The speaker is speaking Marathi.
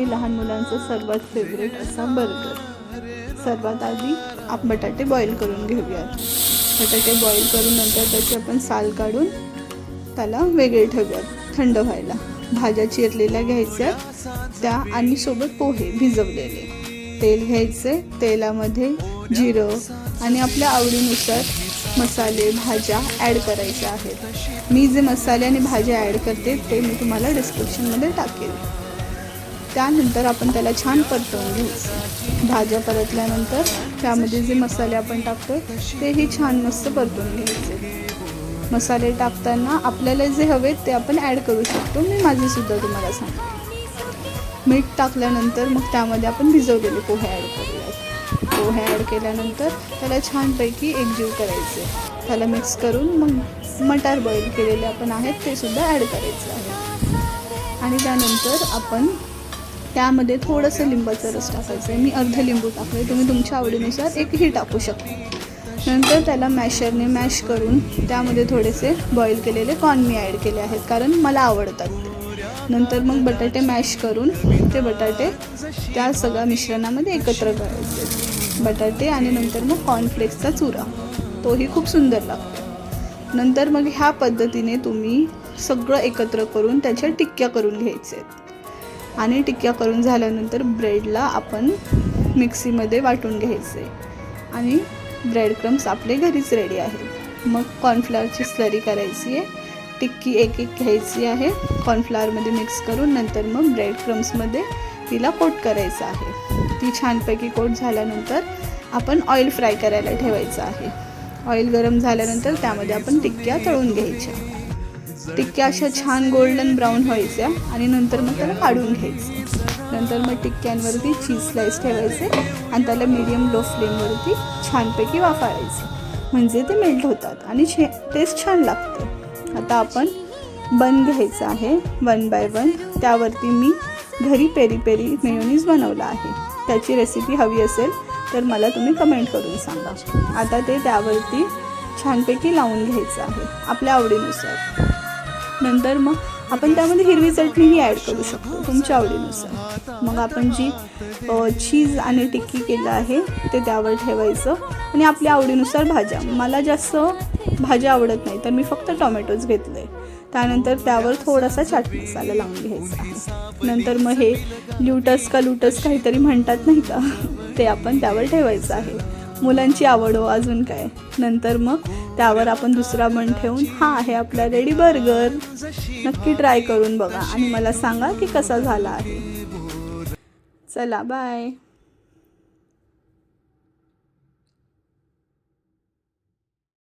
आणि लहान मुलांचा सर्वात फेवरेट असा बर्गर. सर्वात आधी आपण बटाटे बॉईल करून घेऊयात. बटाटे बॉईल करून नंतर त्याची आपण साल काढून त्याला वेगळे ठेवूयात थंड व्हायला. भाज्या चिरलेल्या घ्यायच्या त्या आणि सोबत पोहे भिजवलेले. तेल घ्यायचे, तेलामध्ये जिरं आणि आपल्या आवडीनुसार मसाले भाज्या ॲड करायच्या आहेत. मी जे मसाले आणि भाज्या ॲड करते ते मी तुम्हाला डिस्क्रिप्शनमध्ये टाकेल. त्यानंतर आपण त्याला छान परतवून घ्यायचं. भाज्या परतल्यानंतर त्यामध्ये जे मसाले आपण टाकतो तेही छान मस्त परतवून घ्यायचे. मसाले टाकताना आपल्याला जे हवे ते आपण ॲड करू शकतो. मी माझेसुद्धा तुम्हाला सांगते. मीठ टाकल्यानंतर मग त्यामध्ये आपण भिजवलेले पोहे ॲड करूयात. पोहे ॲड केल्यानंतर त्याला छानपैकी एकजीव करायचे. त्याला मिक्स करून मग मटार बॉईल केलेले आपण आहेत ते सुद्धा ॲड करायचं आहे. आणि त्यानंतर आपण त्यामध्ये थोडंसं लिंबाचा रस टाकायचं आहे. मी अर्ध लिंबू टाकले, तुम्ही तुमच्या आवडीनुसार एकही टाकू शकता. नंतर त्याला मॅशरने मॅश करून त्यामध्ये थोडेसे बॉईल केलेले कॉर्न मी ॲड केले आहेत कारण मला आवडतात. नंतर मग बटाटे मॅश करून ते बटाटे त्या सगळ्या मिश्रणामध्ये एकत्र करायचे. बटाटे आणि नंतर मग कॉर्नफ्लेक्सचा चुरा, तोही खूप सुंदर लागतो. नंतर मग ह्या पद्धतीने तुम्ही सगळं एकत्र करून त्याच्या टिक्क्या करून घ्यायचे. आणि टिक्क्या करून झाल्यानंतर ब्रेडला आपण मिक्सीमध्ये वाटून घ्यायचे. आणि ब्रेड क्रम्स आपले घरीच रेडी आहेत. मग कॉर्नफ्लॉवरची स्लरी करायची आहे. टिक्की एक एक घ्यायची आहे कॉर्नफ्लॉवरमध्ये मिक्स करून. नंतर मग ब्रेड क्रम्समध्ये तिला कोट करायचं आहे. ती छानपैकी कोट झाल्यानंतर आपण ऑइल फ्राय करायला ठेवायचं आहे. ऑइल गरम झाल्यानंतर त्यामध्ये आपण टिक्क्या तळून घ्यायच्या. टिक्क्या अशा छान गोल्डन ब्राऊन व्हायच्या आणि नंतर मग त्याला काढून घ्यायचं. नंतर मग टिक्क्यांवरती चीज स्लाइस ठेवायचे आणि त्याला मीडियम लो फ्लेमवरती छानपैकी वाफाळायचे. म्हणजे ते मेल्ट होतात आणि टेस्ट छान लागतं. आता आपण बन घ्यायचं आहे 1 बाय 1. त्यावरती मी घरी पेरी पेरी मेयोनीज बनवला आहे. त्याची रेसिपी हवी असेल तर मला तुम्ही कमेंट करून सांगा. आता ते त्यावरती छानपैकी लावून घ्यायचं आहे आपल्या आवडीनुसार. नंतर मग आपण त्यामध्ये हिरवी चटणीही ॲड करू शकतो तुमच्या आवडीनुसार. मग आपण जी चीज आणि टिक्की केलं आहे ते त्यावर ठेवायचं आणि आपल्या आवडीनुसार भाज्या. मला जास्त भाज्या आवडत नाही तर मी फक्त टोमॅटोज घेतले. त्यानंतर त्यावर थोडासा चाट मसाला लावून घ्यायचा आहे. नंतर मग हे ल्यूटस का लूटस काहीतरी म्हणतात नाही का, ते आपण त्यावर ठेवायचं आहे. मुलांची आवड हो, अजून काय. नंतर मग त्यावर आपण दुसरा बन ठेवून हा आहे आपला रेडी बर्गर. नक्की ट्राय करून बघा आणि मला सांगा की कसा झाला आहे. चला बाय.